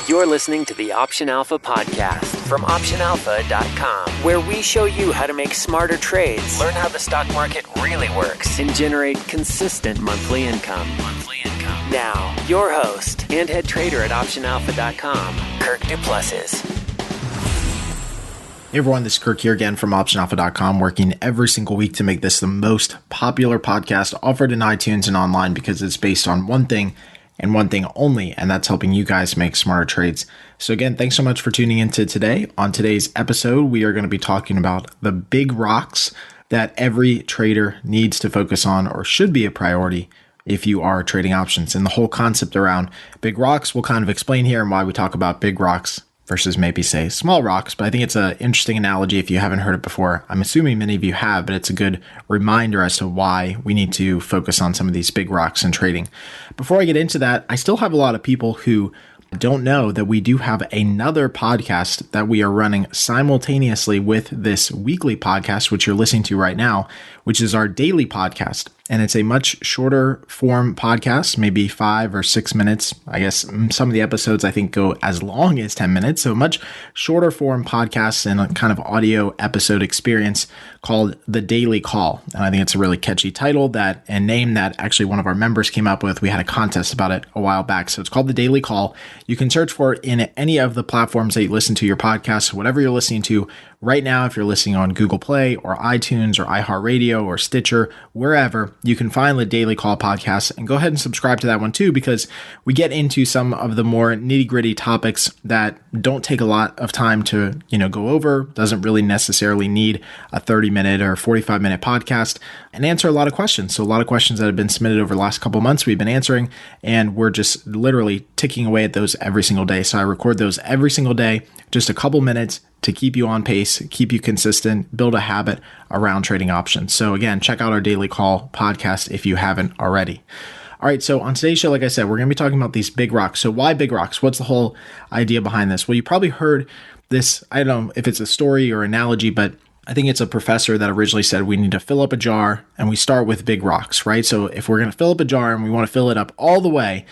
You're listening to the Option Alpha podcast from OptionAlpha.com, where we show you how to make smarter trades, learn how the stock market really works, and generate consistent monthly income. Now, your host and head trader at OptionAlpha.com, Kirk Duplessis. Hey everyone, this is Kirk here again from OptionAlpha.com, working every single week to make this the most popular podcast offered in iTunes and online because it's based on one thing and one thing only, and that's helping you guys make smarter trades. So again, thanks so much for tuning into today. On today's episode, we are going to be talking about the big rocks that every trader needs to focus on or should be a priority if you are trading options. And the whole concept around big rocks we'll kind of explain here and why we talk about big rocks versus maybe say small rocks. But I think it's an interesting analogy if you haven't heard it before. I'm assuming many of you have, but it's a good reminder as to why we need to focus on some of these big rocks in trading. Before I get into that, I still have a lot of people who don't know that we do have another podcast that we are running simultaneously with this weekly podcast, which you're listening to right now, which is our daily podcast. And it's a much shorter form podcast, maybe 5 or 6 minutes. I guess some of the episodes I think go as long as 10 minutes. So much shorter form podcasts and a kind of audio episode experience called The Daily Call. And I think it's a really catchy title and name that actually one of our members came up with. We had a contest about it a while back. So it's called The Daily Call. You can search for it in any of the platforms that you listen to your podcast, whatever you're listening to right now. If you're listening on Google Play or iTunes or iHeartRadio or Stitcher, wherever, you can find the Daily Call podcast and go ahead and subscribe to that one too, because we get into some of the more nitty-gritty topics that don't take a lot of time to, go over, doesn't really necessarily need a 30-minute or 45-minute podcast, and answer a lot of questions. So a lot of questions that have been submitted over the last couple months we've been answering, and we're just literally ticking away at those every single day. So I record those every single day, just a couple minutes to keep you on pace, keep you consistent, build a habit around trading options. So again, check out our Daily Call podcast if you haven't already. All right, so on today's show, like I said, we're going to be talking about these big rocks. So why big rocks? What's the whole idea behind this? Well, you probably heard this, I don't know if it's a story or analogy, but I think it's a professor that originally said we need to fill up a jar and we start with big rocks, right? So if we're going to fill up a jar and we want to fill it up all the way,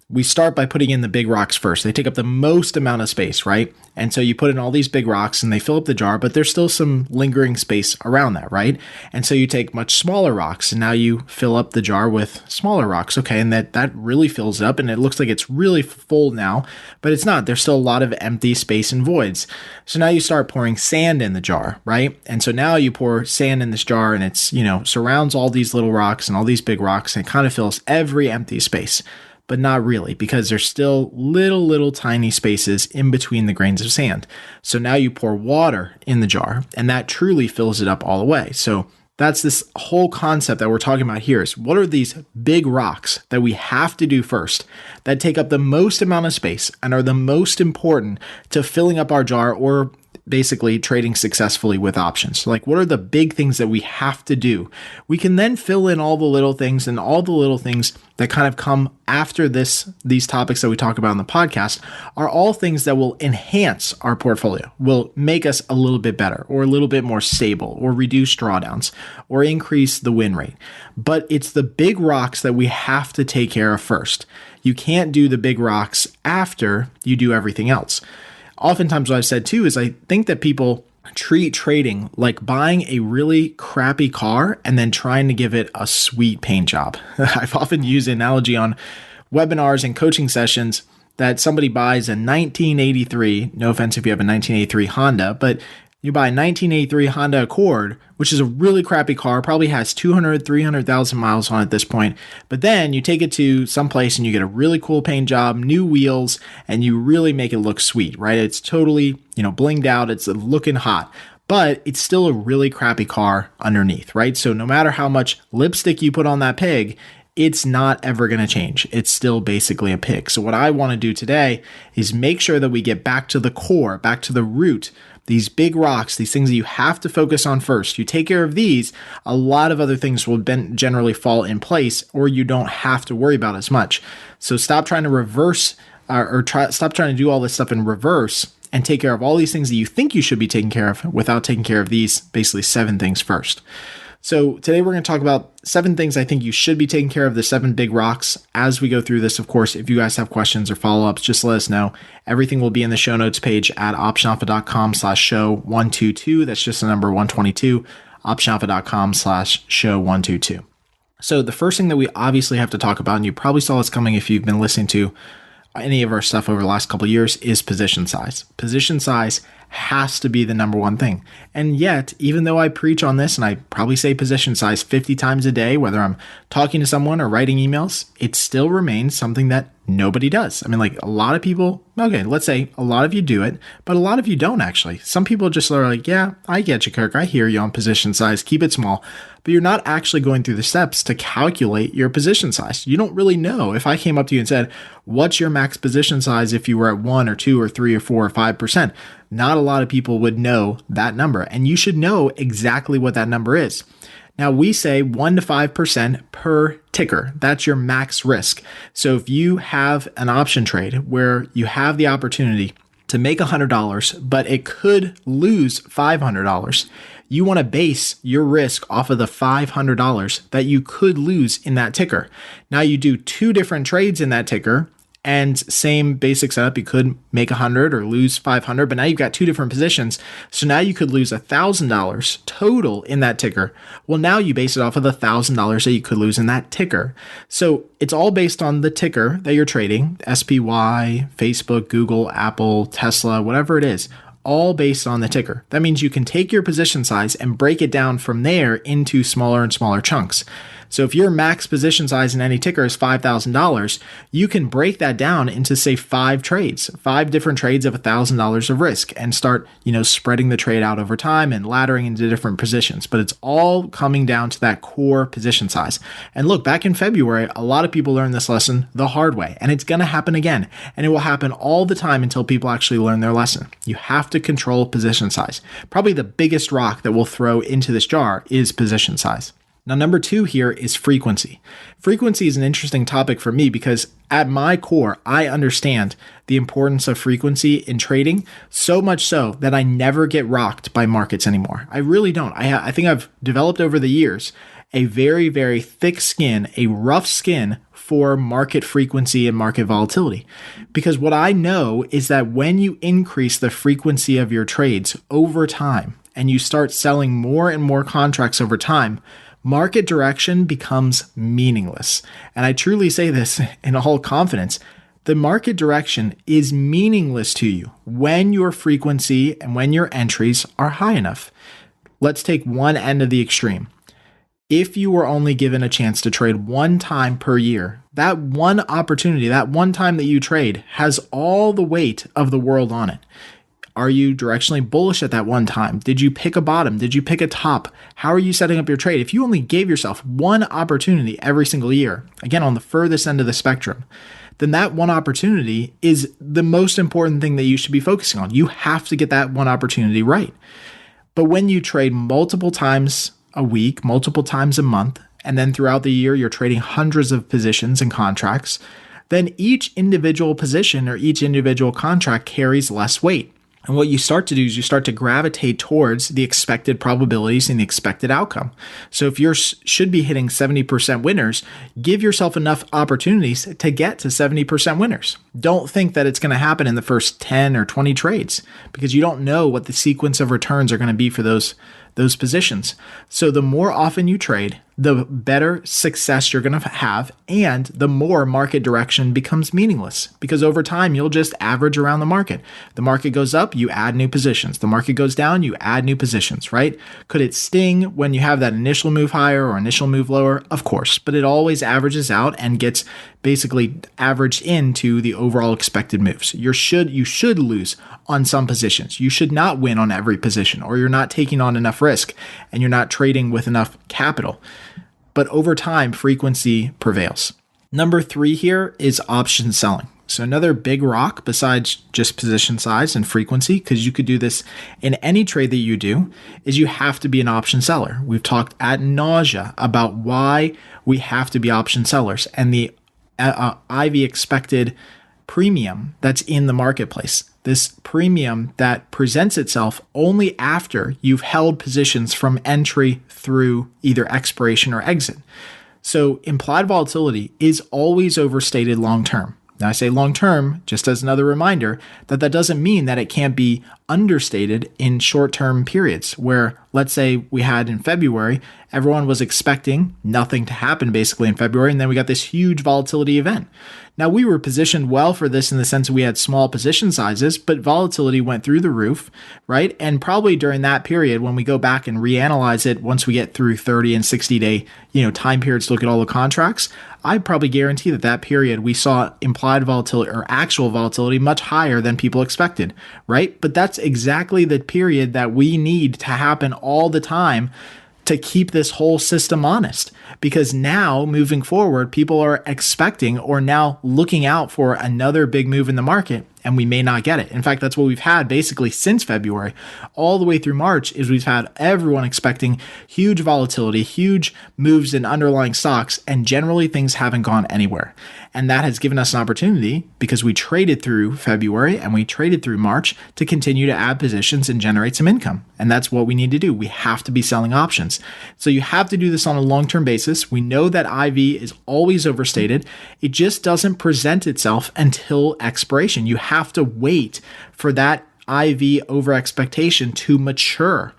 we start by putting in the big rocks first. They take up the most amount of space, right? And so you put in all these big rocks and they fill up the jar, but there's still some lingering space around that, right? And so you take much smaller rocks and now you fill up the jar with smaller rocks. Okay, and that really fills it up and it looks like it's really full now, but it's not. There's still a lot of empty space and voids. So now you start pouring sand in the jar, right? And so now you pour sand in this jar and it's, surrounds all these little rocks and all these big rocks and it kind of fills every empty space. But not really, because there's still little tiny spaces in between the grains of sand. So now you pour water in the jar and that truly fills it up all the way. So that's this whole concept that we're talking about here is what are these big rocks that we have to do first that take up the most amount of space and are the most important to filling up our jar or basically trading successfully with options. So like, what are the big things that we have to do? We can then fill in all the little things and all the little things that kind of come after these topics that we talk about on the podcast are all things that will enhance our portfolio, will make us a little bit better or a little bit more stable or reduce drawdowns or increase the win rate. But it's the big rocks that we have to take care of first. You can't do the big rocks after you do everything else. Oftentimes what I've said too is I think that people treat trading like buying a really crappy car and then trying to give it a sweet paint job. I've often used the analogy on webinars and coaching sessions that somebody buys a 1983, no offense if you have a 1983 Honda, but you buy a 1983 Honda Accord, which is a really crappy car, probably has 200, 300,000 miles on it at this point. But then you take it to some place and you get a really cool paint job, new wheels, and you really make it look sweet, right? It's totally, blinged out. It's looking hot, but it's still a really crappy car underneath, right? So no matter how much lipstick you put on that pig, it's not ever going to change. It's still basically a pig. So what I want to do today is make sure that we get back to the core, back to the root, these big rocks, these things that you have to focus on first. You take care of these, a lot of other things will generally fall in place, or you don't have to worry about as much. So stop trying to reverse stop trying to do all this stuff in reverse and take care of all these things that you think you should be taking care of without taking care of these basically 7 things first. So today we're going to talk about 7 things I think you should be taking care of, the 7 big rocks. As we go through this, of course, if you guys have questions or follow-ups, just let us know. Everything will be in the show notes page at optionalpha.com/show122. That's just the number 122, optionalpha.com/show122. So the first thing that we obviously have to talk about, and you probably saw this coming if you've been listening to any of our stuff over the last couple of years, is position size. Position size has to be the number one thing. And yet, even though I preach on this and I probably say position size 50 times a day, whether I'm talking to someone or writing emails, it still remains something that nobody does. I mean, like a lot of people, okay, let's say a lot of you do it, but a lot of you don't actually. Some people just are like, yeah, I get you, Kirk. I hear you on position size. Keep it small. But you're not actually going through the steps to calculate your position size. You don't really know. If I came up to you and said, what's your max position size if you were at 1 or 2 or 3 or 4 or 5%? Not a lot of people would know that number. And you should know exactly what that number is. Now, we say 1 to 5% per ticker. That's your max risk. So if you have an option trade where you have the opportunity to make $100, but it could lose $500, you want to base your risk off of the $500 that you could lose in that ticker. Now, you do 2 different trades in that ticker, and same basic setup. You could make 100 or lose 500, but now you've got 2 different positions. So now you could lose $1,000 total in that ticker. Well, now you base it off of the $1,000 that you could lose in that ticker. So it's all based on the ticker that you're trading, SPY, Facebook, Google, Apple, Tesla, whatever it is, all based on the ticker. That means you can take your position size and break it down from there into smaller and smaller chunks. So if your max position size in any ticker is $5,000, you can break that down into, say, 5 trades, 5 different trades of $1,000 of risk, and start, spreading the trade out over time and laddering into different positions. But it's all coming down to that core position size. And look, back in February, a lot of people learned this lesson the hard way, and it's going to happen again. And it will happen all the time until people actually learn their lesson. You have to control position size. Probably the biggest rock that we'll throw into this jar is position size. Now, number 2 here is frequency. Frequency is an interesting topic for me because at my core, I understand the importance of frequency in trading, so much so that I never get rocked by markets anymore. I really don't. I think I've developed over the years a very, very thick skin, a rough skin for market frequency and market volatility. Because what I know is that when you increase the frequency of your trades over time and you start selling more and more contracts over time, market direction becomes meaningless. And I truly say this in all confidence. The market direction is meaningless to you when your frequency and when your entries are high enough. Let's take one end of the extreme. If you were only given a chance to trade 1 time per year, that one opportunity, that one time that you trade has all the weight of the world on it. Are you directionally bullish at that one time? Did you pick a bottom? Did you pick a top? How are you setting up your trade? If you only gave yourself one opportunity every single year, again, on the furthest end of the spectrum, then that one opportunity is the most important thing that you should be focusing on. You have to get that one opportunity right. But when you trade multiple times a week, multiple times a month, and then throughout the year, you're trading hundreds of positions and contracts, then each individual position or each individual contract carries less weight. And what you start to do is you start to gravitate towards the expected probabilities and the expected outcome. So if you should be hitting 70% winners, give yourself enough opportunities to get to 70% winners. Don't think that it's going to happen in the first 10 or 20 trades because you don't know what the sequence of returns are going to be for those positions. So the more often you trade, the better success you're going to have, and the more market direction becomes meaningless because over time, you'll just average around the market. The market goes up, you add new positions. The market goes down, you add new positions, right? Could it sting when you have that initial move higher or initial move lower? Of course, but it always averages out and gets basically averaged into the overall expected moves. You should lose on some positions. You should not win on every position, or you're not taking on enough risk and you're not trading with enough capital. But over time, frequency prevails. Number 3 here is option selling. So another big rock besides just position size and frequency, because you could do this in any trade that you do, is you have to be an option seller. We've talked ad nausea about why we have to be option sellers and the IV expected premium that's in the marketplace, this premium that presents itself only after you've held positions from entry through either expiration or exit. So implied volatility is always overstated long term. Now I say long term just as another reminder that doesn't mean that it can't be understated in short term periods where, let's say we had in February, everyone was expecting nothing to happen basically in February, and then we got this huge volatility event. Now we were positioned well for this in the sense that we had small position sizes, but volatility went through the roof, right? And probably during that period, when we go back and reanalyze it, once we get through 30 and 60 day, time periods to look at all the contracts, I'd probably guarantee that period we saw implied volatility or actual volatility much higher than people expected, right? But that's exactly the period that we need to happen all the time to keep this whole system honest. Because now moving forward, people are expecting or now looking out for another big move in the market, and we may not get it. In fact, that's what we've had basically since February all the way through March is we've had everyone expecting huge volatility, huge moves in underlying stocks, and generally things haven't gone anywhere. And that has given us an opportunity because we traded through February and we traded through March to continue to add positions and generate some income. And that's what we need to do. We have to be selling options. So you have to do this on a long-term basis. We know that IV is always overstated. It just doesn't present itself until expiration. You have to wait for that IV over expectation to mature.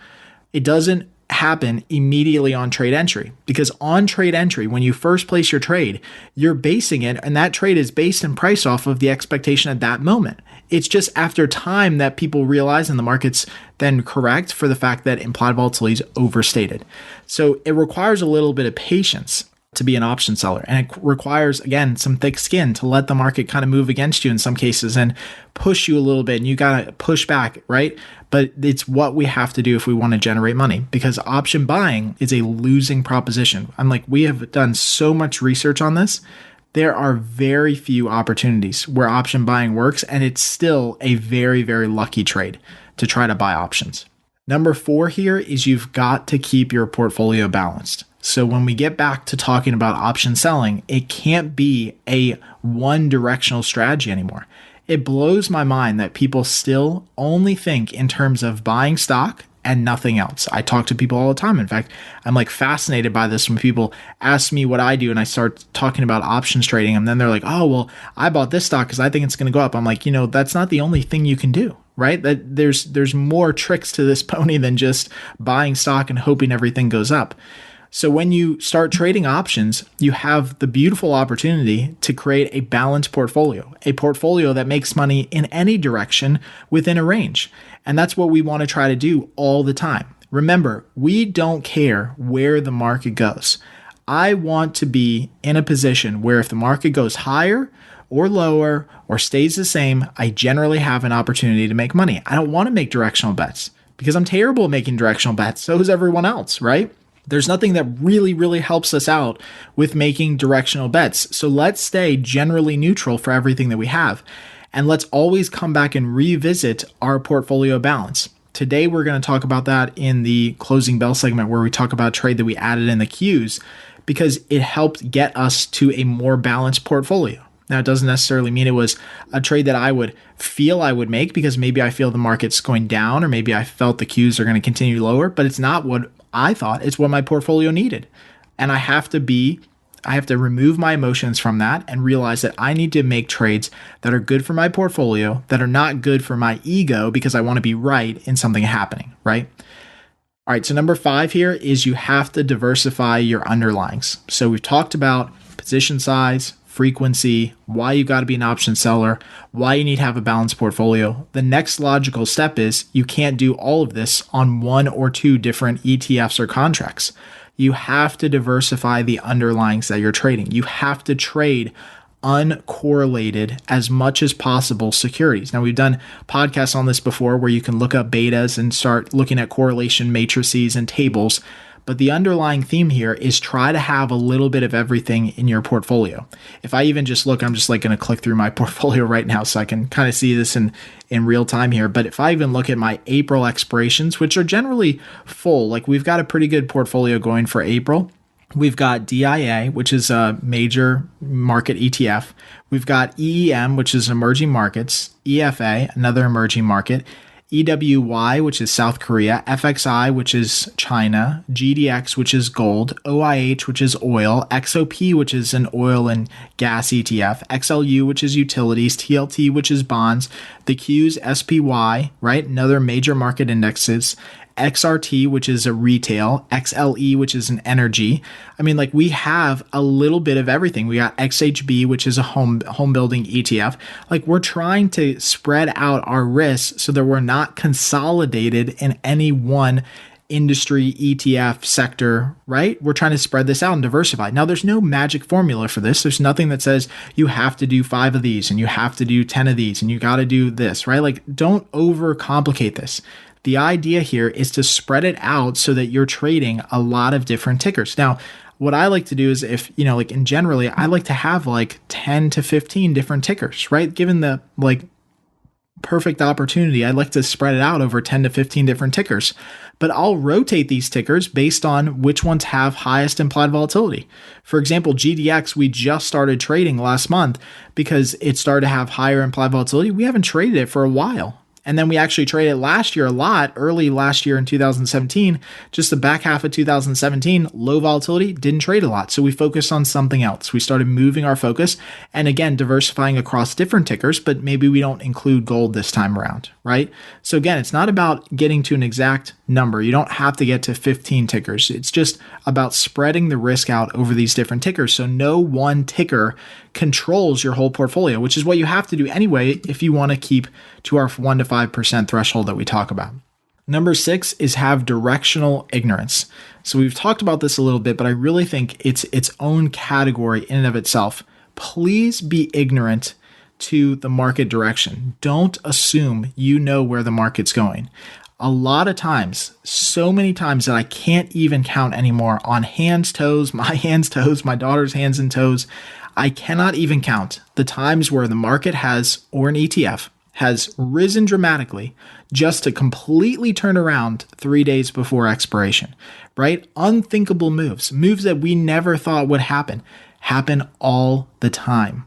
It doesn't happen immediately on trade entry because on trade entry, when you first place your trade, you're basing it, and that trade is based in price off of the expectation at that moment. It's just after time that people realize and the market's then correct for the fact that implied volatility is overstated. So it requires a little bit of patience to be an option seller. And it requires, again, some thick skin to let the market kind of move against you in some cases and push you a little bit. And you got to push back, right? But it's what we have to do if we want to generate money, because option buying is a losing proposition. We have done so much research on this. There are very few opportunities where option buying works, and it's still a very, very lucky trade to try to buy options. Number 4 here is you've got to keep your portfolio balanced. So when we get back to talking about option selling, it can't be a one directional strategy anymore. It blows my mind that people still only think in terms of buying stock and nothing else. I talk to people all the time. In fact, I'm fascinated by this when people ask me what I do and I start talking about options trading, and then they're like, oh, well, I bought this stock because I think it's going to go up. I'm like, that's not the only thing you can do, right? That there's more tricks to this pony than just buying stock and hoping everything goes up. So when you start trading options, you have the beautiful opportunity to create a balanced portfolio, a portfolio that makes money in any direction within a range. And that's what we want to try to do all the time. Remember, we don't care where the market goes. I want to be in a position where if the market goes higher or lower or stays the same, I generally have an opportunity to make money. I don't want to make directional bets because I'm terrible at making directional bets. So is everyone else, right? There's nothing that really, really helps us out with making directional bets. So let's stay generally neutral for everything that we have. And let's always come back and revisit our portfolio balance. Today, we're going to talk about that in the closing bell segment where we talk about a trade that we added in the queues because it helped get us to a more balanced portfolio. Now, it doesn't necessarily mean it was a trade that I would feel I would make because maybe I feel the market's going down or maybe I felt the queues are going to continue lower, but it's not what I thought. It's what my portfolio needed. And I have to remove my emotions from that and realize that I need to make trades that are good for my portfolio, that are not good for my ego because I want to be right in something happening, right? All right, so number 5 here is you have to diversify your underlyings. So we've talked about position size, frequency, why you got to be an option seller, why you need to have a balanced portfolio. The next logical step is you can't do all of this on 1 or 2 different ETFs or contracts. You have to diversify the underlyings that you're trading. You have to trade uncorrelated as much as possible securities. Now, we've done podcasts on this before where you can look up betas and start looking at correlation matrices and tables. But the underlying theme here is try to have a little bit of everything in your portfolio. If I even just look, I'm just going to click through my portfolio right now so I can kind of see this in real time here. But if I even look at my April expirations, which are generally full, we've got a pretty good portfolio going for April. We've got DIA, which is a major market ETF. We've got EEM, which is emerging markets, EFA, another emerging market, EWY, which is South Korea, FXI, which is China, GDX, which is gold, OIH, which is oil, XOP, which is an oil and gas ETF, XLU, which is utilities, TLT, which is bonds, the Qs, SPY, right? Another major market indexes, XRT, which is a retail, XLE, which is an energy. I mean, like we have a little bit of everything. We got XHB, which is a home building ETF. Like we're trying to spread out our risks so that we're not consolidated in any one industry, ETF sector, right? We're trying to spread this out and diversify. Now, there's no magic formula for this. There's nothing that says you have to do 5 of these and you have to do 10 of these and you got to do this, right? Like don't overcomplicate this. The idea here is to spread it out so that you're trading a lot of different tickers. Now, what I like to do is if, like in generally, I like to have like 10 to 15 different tickers, right? Given the like perfect opportunity, I'd like to spread it out over 10 to 15 different tickers. But I'll rotate these tickers based on which ones have highest implied volatility. For example, GDX, we just started trading last month because it started to have higher implied volatility. We haven't traded it for a while. And then we actually traded last year a lot, early last year in 2017, just the back half of 2017, low volatility, didn't trade a lot. So we focused on something else. We started moving our focus and again, diversifying across different tickers, but maybe we don't include gold this time around, right? So again, it's not about getting to an exact number. You don't have to get to 15 tickers. It's just about spreading the risk out over these different tickers. So no one ticker controls your whole portfolio, which is what you have to do anyway if you want to keep to our 1 to 5% threshold that we talk about. Number 6 is have directional ignorance. So we've talked about this a little bit, but I really think it's its own category in and of itself. Please be ignorant to the market direction. Don't assume you know where the market's going. A lot of times, so many times that I can't even count anymore on hands, toes, my daughter's hands and toes. I cannot even count the times where the market has, or an ETF, has risen dramatically just to completely turn around 3 days before expiration, right? Unthinkable moves that we never thought would happen all the time.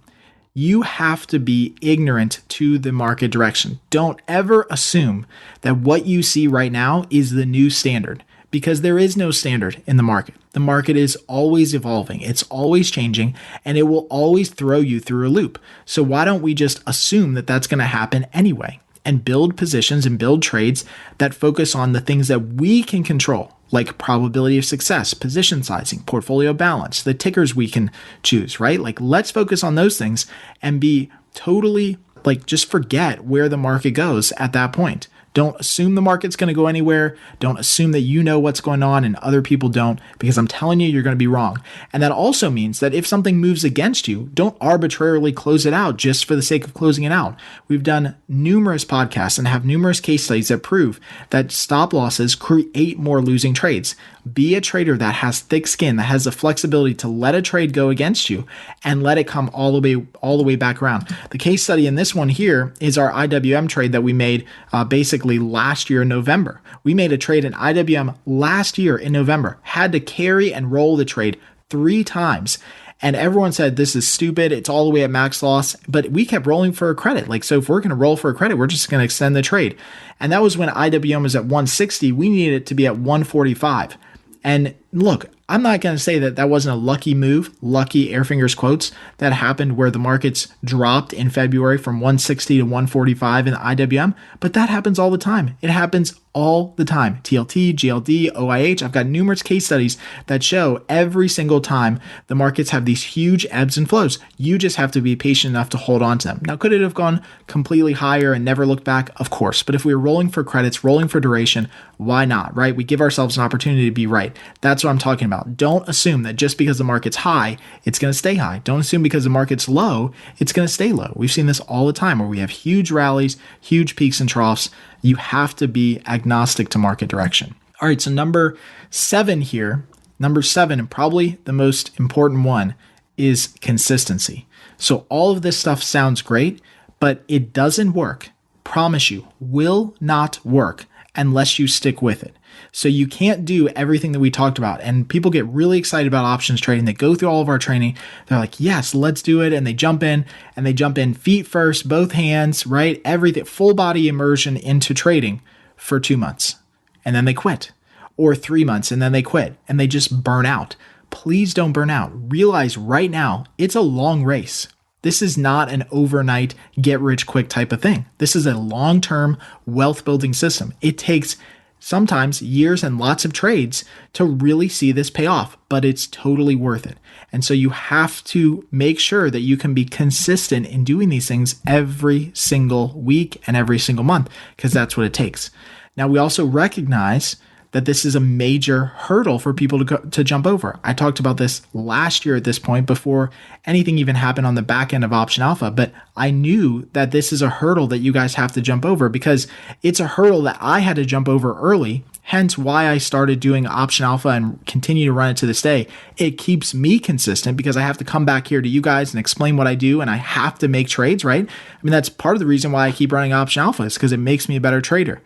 You have to be ignorant to the market direction. Don't ever assume that what you see right now is the new standard, because there is no standard in the market. The market is always evolving. It's always changing, and it will always throw you through a loop. So why don't we just assume that that's going to happen anyway and build positions and build trades that focus on the things that we can control, like probability of success, position sizing, portfolio balance, the tickers we can choose, right? Like let's focus on those things and be totally just forget where the market goes at that point. Don't assume the market's going to go anywhere. Don't assume that you know what's going on and other people don't, because I'm telling you, you're going to be wrong. And that also means that if something moves against you, don't arbitrarily close it out just for the sake of closing it out. We've done numerous podcasts and have numerous case studies that prove that stop losses create more losing trades. Be a trader that has thick skin, that has the flexibility to let a trade go against you and let it come all the way back around. The case study in this one here is our IWM trade that we made basically last year in November. We made a trade in IWM last year in November, had to carry and roll the trade 3 times. And everyone said, this is stupid. It's all the way at max loss. But we kept rolling for a credit. So if we're going to roll for a credit, we're just going to extend the trade. And that was when IWM was at 160. We needed it to be at 145. And look, I'm not going to say that wasn't a lucky move, lucky air fingers quotes, that happened where the markets dropped in February from 160 to 145 in the IWM, but that happens all the time. It happens all the time. TLT, GLD, OIH. I've got numerous case studies that show every single time the markets have these huge ebbs and flows. You just have to be patient enough to hold on to them. Now, could it have gone completely higher and never looked back? Of course. But if we were rolling for credits, rolling for duration, why not, right? We give ourselves an opportunity to be right. That's what I'm talking about. Don't assume that just because the market's high, it's going to stay high. Don't assume because the market's low, it's going to stay low. We've seen this all the time where we have huge rallies, huge peaks and troughs. You have to be agnostic to market direction. All right, so number 7 here, and probably the most important one, is consistency. So all of this stuff sounds great, but it doesn't work. Promise you, will not work unless you stick with it. So you can't do everything that we talked about. And people get really excited about options trading. They go through all of our training. They're like, yes, let's do it. And they jump in feet first, both hands, right? Everything, full body immersion into trading for 2 months. And then they quit, or 3 months and then they quit and they just burn out. Please don't burn out. Realize right now, it's a long race. This is not an overnight get rich quick type of thing. This is a long-term wealth building system. It takes sometimes years and lots of trades to really see this pay off, but it's totally worth it. And so you have to make sure that you can be consistent in doing these things every single week and every single month, because that's what it takes. Now, we also recognize that this is a major hurdle for people to jump over. I talked about this last year at this point before anything even happened on the back end of Option Alpha, but I knew that this is a hurdle that you guys have to jump over because it's a hurdle that I had to jump over early, hence why I started doing Option Alpha and continue to run it to this day. It keeps me consistent because I have to come back here to you guys and explain what I do, and I have to make trades, right? I mean, that's part of the reason why I keep running Option Alpha is because it makes me a better trader.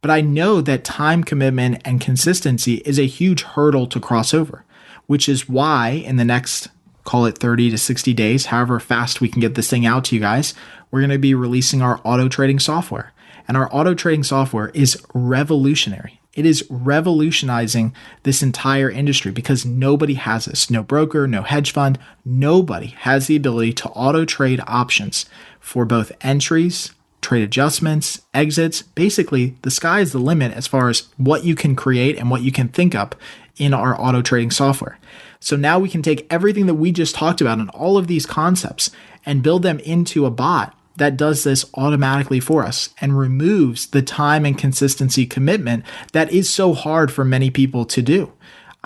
But I know that time commitment and consistency is a huge hurdle to cross over, which is why in the next, call it 30 to 60 days, however fast we can get this thing out to you guys, we're going to be releasing our auto trading software. And our auto trading software is revolutionary. It is revolutionizing this entire industry because nobody has this. No broker, no hedge fund, nobody has the ability to auto trade options for both entries, trade adjustments, exits. Basically, the sky is the limit as far as what you can create and what you can think up in our auto trading software. So now we can take everything that we just talked about and all of these concepts and build them into a bot that does this automatically for us and removes the time and consistency commitment that is so hard for many people to do.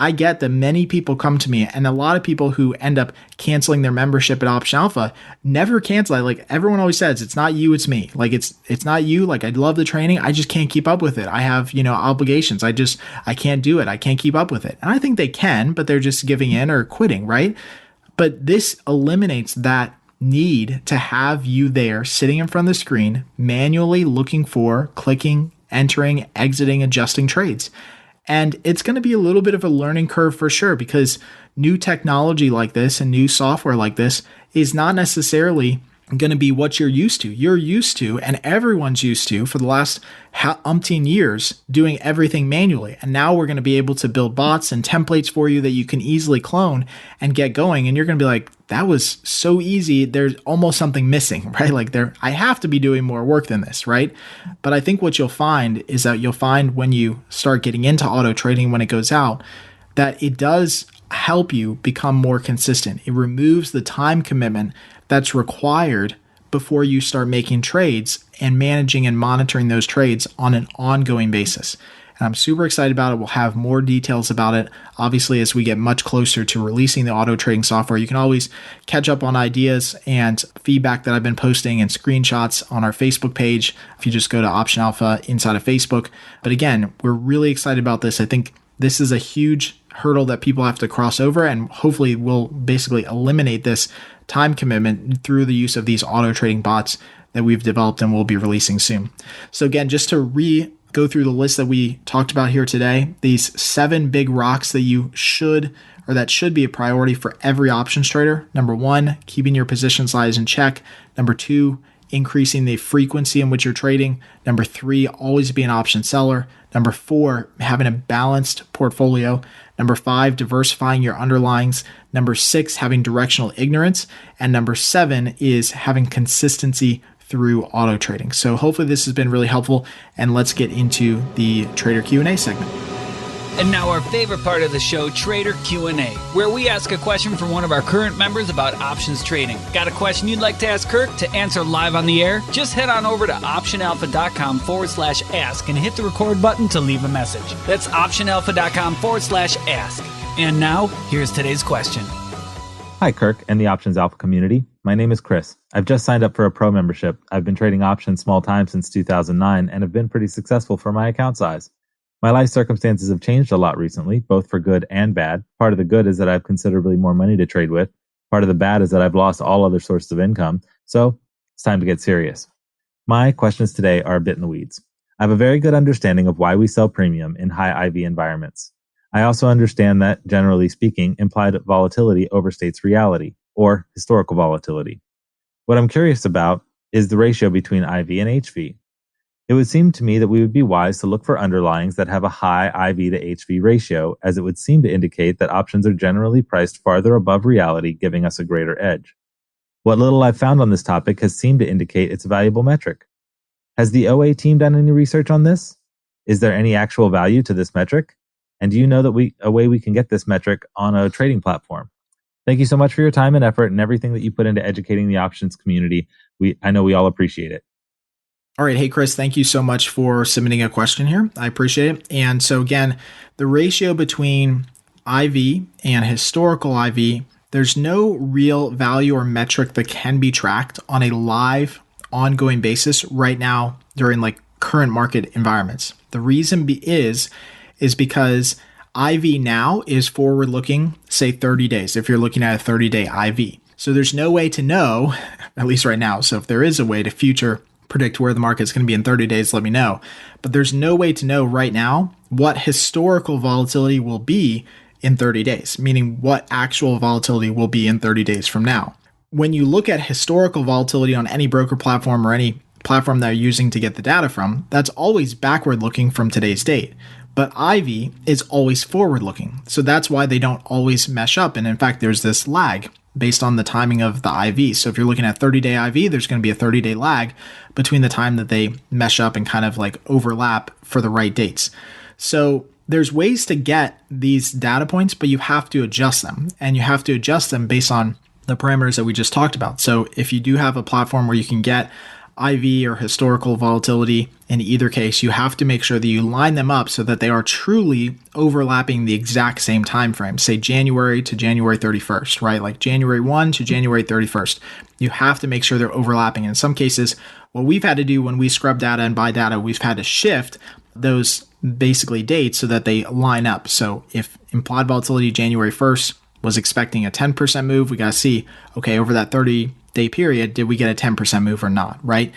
I get that many people come to me, and a lot of people who end up canceling their membership at Option Alpha never cancel it. Like everyone always says, it's not you, it's me. Like it's not you. Like I love the training. I just can't keep up with it. I have, obligations. I can't do it. I can't keep up with it. And I think they can, but they're just giving in or quitting, right? But this eliminates that need to have you there sitting in front of the screen, manually looking for, clicking, entering, exiting, adjusting trades. And it's going to be a little bit of a learning curve for sure, because new technology like this and new software like this is not necessarily going to be what you're used to. You're used to, and everyone's used to for the last umpteen years, doing everything manually. And now we're going to be able to build bots and templates for you that you can easily clone and get going. And you're going to be like, that was so easy. There's almost something missing, right? Like I have to be doing more work than this, right? But I think what you'll find is that you'll find when you start getting into auto trading, when it goes out, that it does help you become more consistent. It removes the time commitment that's required before you start making trades and managing and monitoring those trades on an ongoing basis. And I'm super excited about it. We'll have more details about it, obviously, as we get much closer to releasing the auto trading software. You can always catch up on ideas and feedback that I've been posting and screenshots on our Facebook page if you just go to Option Alpha inside of Facebook. But again, we're really excited about this. I think this is a huge hurdle that people have to cross over, and hopefully we'll basically eliminate this time commitment through the use of these auto trading bots that we've developed and will be releasing soon. So again, just to go through the list that we talked about here today, these 7 big rocks that should be a priority for every options trader. Number 1, keeping your position size in check. Number 2, increasing the frequency in which you're trading. Number 3, always be an option seller. Number 4, having a balanced portfolio. Number 5, diversifying your underlyings. Number 6, having directional ignorance. And number 7 is having consistency through auto trading. So hopefully this has been really helpful, and let's get into the Trader Q&A segment. And now our favorite part of the show, Trader Q&A, where we ask a question from one of our current members about options trading. Got a question you'd like to ask Kirk to answer live on the air? Just head on over to optionalpha.com/ask and hit the record button to leave a message. That's optionalpha.com/ask. And now, here's today's question. Hi, Kirk and the Options Alpha community. My name is Chris. I've just signed up for a pro membership. I've been trading options small time since 2009 and have been pretty successful for my account size. My life circumstances have changed a lot recently, both for good and bad. Part of the good is that I have considerably more money to trade with. Part of the bad is that I've lost all other sources of income. So it's time to get serious. My questions today are a bit in the weeds. I have a very good understanding of why we sell premium in high IV environments. I also understand that, generally speaking, implied volatility overstates reality, or historical volatility. What I'm curious about is the ratio between IV and HV. It would seem to me that we would be wise to look for underlyings that have a high IV to HV ratio, as it would seem to indicate that options are generally priced farther above reality, giving us a greater edge. What little I've found on this topic has seemed to indicate it's a valuable metric. Has the OA team done any research on this? Is there any actual value to this metric? And do you know that a way we can get this metric on a trading platform? Thank you so much for your time and effort and everything that you put into educating the options community. I know we all appreciate it. All right. Hey, Chris, thank you so much for submitting a question here. I appreciate it. And so again, the ratio between IV and historical IV, there's no real value or metric that can be tracked on a live, ongoing basis right now during like current market environments. The reason is because IV now is forward looking, say 30 days, if you're looking at a 30-day IV. So there's no way to know, at least right now. So if there is a way to future predict where the market's going to be in 30 days, let me know. But there's no way to know right now what historical volatility will be in 30 days, meaning what actual volatility will be in 30 days from now. When you look at historical volatility on any broker platform or any platform that you're using to get the data from, that's always backward looking from today's date. But IV is always forward looking. So that's why they don't always mesh up. And in fact, there's this lag based on the timing of the IV. So if you're looking at 30-day IV, there's going to be a 30-day lag between the time that they mesh up and kind of like overlap for the right dates. So there's ways to get these data points, but you have to adjust them. And you have to adjust them based on the parameters that we just talked about. So if you do have a platform where you can get IV or historical volatility, in either case, you have to make sure that you line them up so that they are truly overlapping the exact same time frame, say January to January 31st, right? Like January 1 to January 31st. You have to make sure they're overlapping. In some cases, what we've had to do when we scrub data and buy data, we've had to shift those basically dates so that they line up. So if implied volatility January 1st was expecting a 10% move, we got to see, okay, over that 30-day period, did we get a 10% move or not, right?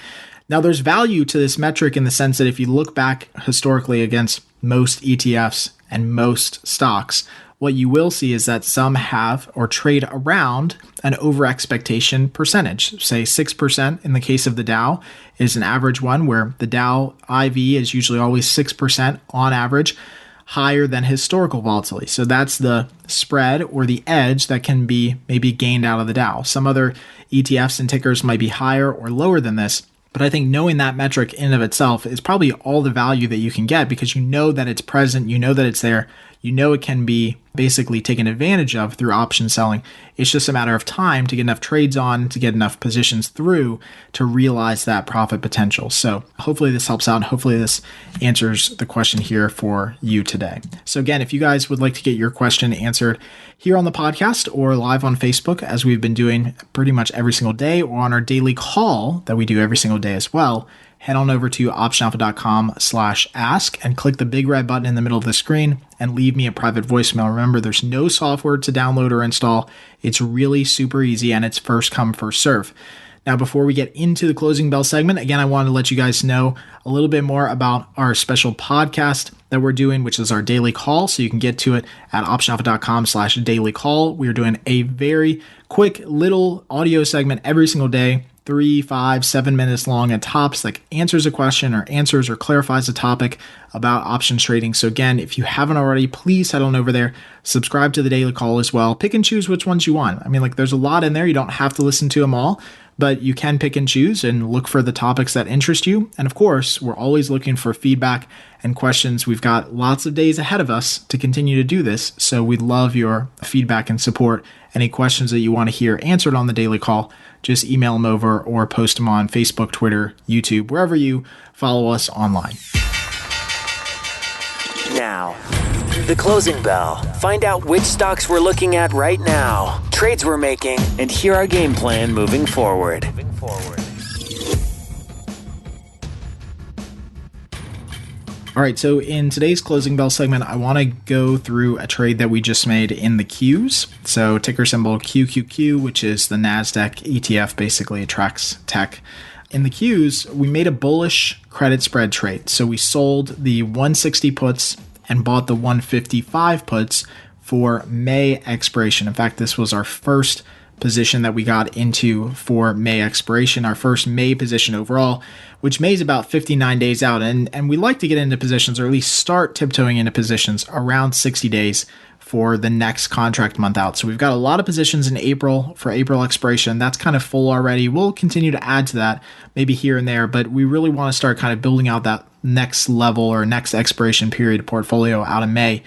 Now, there's value to this metric in the sense that if you look back historically against most ETFs and most stocks, what you will see is that some have or trade around an over expectation percentage. Say 6% in the case of the Dow is an average one, where the Dow IV is usually always 6% on average higher than historical volatility. So that's the spread or the edge that can be maybe gained out of the Dow. Some other ETFs and tickers might be higher or lower than this. But I think knowing that metric in and of itself is probably all the value that you can get, because you know that it's present, you know that it's there, you know it can be basically taken advantage of through option selling. It's just a matter of time to get enough trades on, to get enough positions through to realize that profit potential. So hopefully this helps out, and hopefully this answers the question here for you today. So again, if you guys would like to get your question answered here on the podcast or live on Facebook, as we've been doing pretty much every single day, or on our daily call that we do every single day as well, head on over to optionalpha.com/ask and click the big red button in the middle of the screen and leave me a private voicemail. Remember, there's no software to download or install. It's really super easy, and it's first come, first serve. Now, before we get into the closing bell segment, again, I want to let you guys know a little bit more about our special podcast that we're doing, which is our daily call. So you can get to it at optionalpha.com/daily call. We are doing a very quick little audio segment every single day, 3, 5, 7 minutes long at tops, that answers a question or answers or clarifies a topic about options trading. So again, if you haven't already, please head on over there, subscribe to the daily call as well. Pick and choose which ones you want. I mean, like, there's a lot in there. You don't have to listen to them all, but you can pick and choose and look for the topics that interest you. And of course, we're always looking for feedback and questions. We've got lots of days ahead of us to continue to do this, so we'd love your feedback and support. Any questions that you want to hear answered on the daily call, just email them over or post them on Facebook, Twitter, YouTube, wherever you follow us online. Now, the closing bell. Find out which stocks we're looking at right now, trades we're making, and hear our game plan moving forward. All right, so in today's closing bell segment, I want to go through a trade that we just made in the Qs. So ticker symbol QQQ, which is the NASDAQ ETF, basically it tracks tech. in the Qs, we made a bullish credit spread trade. So we sold the 160 puts and bought the 155 puts for May expiration. In fact, this was our first position that we got into for May expiration, our first May position overall, which May is about 59 days out. And we like to get into positions, or at least start tiptoeing into positions around 60 days for the next contract month out. So we've got a lot of positions in April for April expiration. That's kind of full already. We'll continue to add to that maybe here and there, but we really want to start kind of building out that next level or next expiration period portfolio out in May.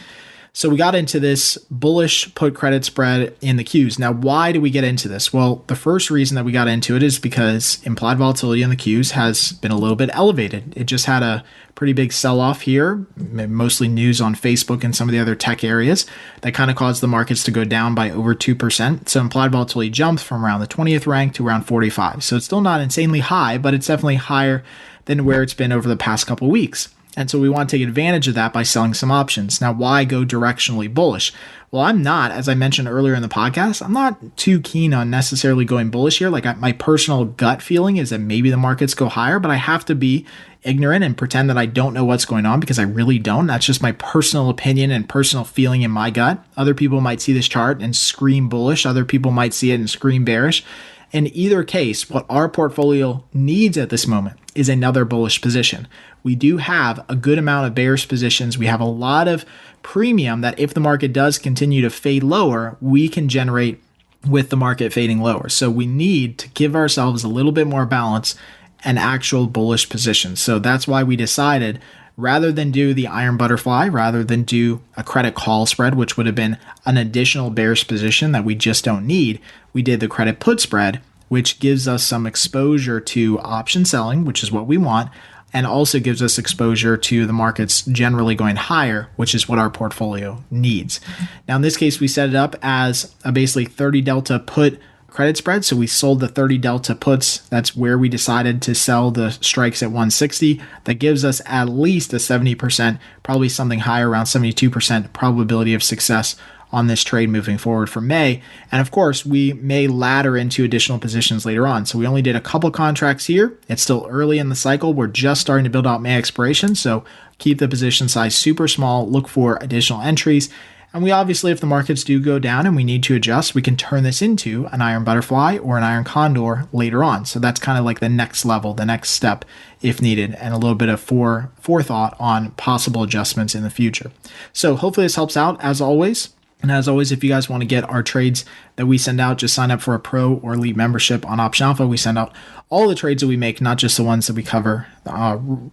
So we got into this bullish put credit spread in the Qs. Now, why do we get into this? Well, the first reason that we got into it is because implied volatility in the Qs has been a little bit elevated. It just had a pretty big sell-off here, mostly news on Facebook and some of the other tech areas that kind of caused the markets to go down by over 2%. So implied volatility jumped from around the 20th rank to around 45. So it's still not insanely high, but it's definitely higher than where it's been over the past couple of weeks. And so we want to take advantage of that by selling some options. Now, why go directionally bullish? Well, I'm not, as I mentioned earlier in the podcast, I'm not too keen on necessarily going bullish here. Like my personal gut feeling is that maybe the markets go higher, but I have to be ignorant and pretend that I don't know what's going on, because I really don't. That's just my personal opinion and personal feeling in my gut. Other people might see this chart and scream bullish. Other people might see it and scream bearish. In either case, what our portfolio needs at this moment is another bullish position. We do have a good amount of bearish positions. We have a lot of premium that if the market does continue to fade lower, we can generate with the market fading lower. So we need to give ourselves a little bit more balance and actual bullish positions. So that's why we decided, rather than do the iron butterfly, rather than do a credit call spread, which would have been an additional bearish position that we just don't need, we did the credit put spread, which gives us some exposure to option selling, which is what we want, and also gives us exposure to the markets generally going higher, which is what our portfolio needs. Now, in this case, we set it up as a basically 30 delta put credit spread. So we sold the 30 delta puts. That's where we decided to sell the strikes at 160. That gives us at least a 70%, probably something higher, around 72% probability of success on this trade moving forward for May. And of course, we may ladder into additional positions later on. So we only did a couple contracts here. It's still early in the cycle. We're just starting to build out May expiration. So keep the position size super small, look for additional entries. And we obviously, if the markets do go down and we need to adjust, we can turn this into an iron butterfly or an iron condor later on. So that's kind of like the next level, the next step if needed, and a little bit of forethought on possible adjustments in the future. So hopefully this helps out as always. And as always, if you guys want to get our trades that we send out, just sign up for a pro or elite membership on Option Alpha. We send out all the trades that we make, not just the ones that we cover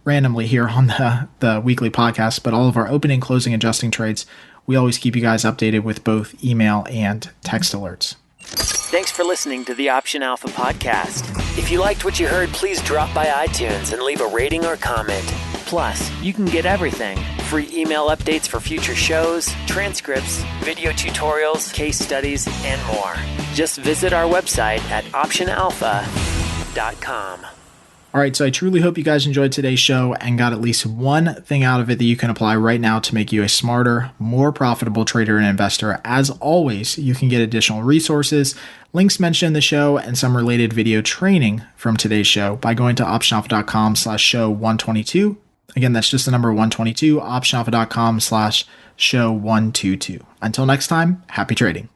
randomly here on the weekly podcast, but all of our opening, closing, adjusting trades. We always keep you guys updated with both email and text alerts. Thanks for listening to the Option Alpha podcast. If you liked what you heard, please drop by iTunes and leave a rating or comment. Plus, you can get everything: free email updates for future shows, transcripts, video tutorials, case studies, and more. Just visit our website at optionalpha.com. All right, so I truly hope you guys enjoyed today's show and got at least one thing out of it that you can apply right now to make you a smarter, more profitable trader and investor. As always, you can get additional resources, links mentioned in the show, and some related video training from today's show by going to optionalpha.com/show 122. Again, that's just the number 122, optionalpha.com/show 122. Until next time, happy trading.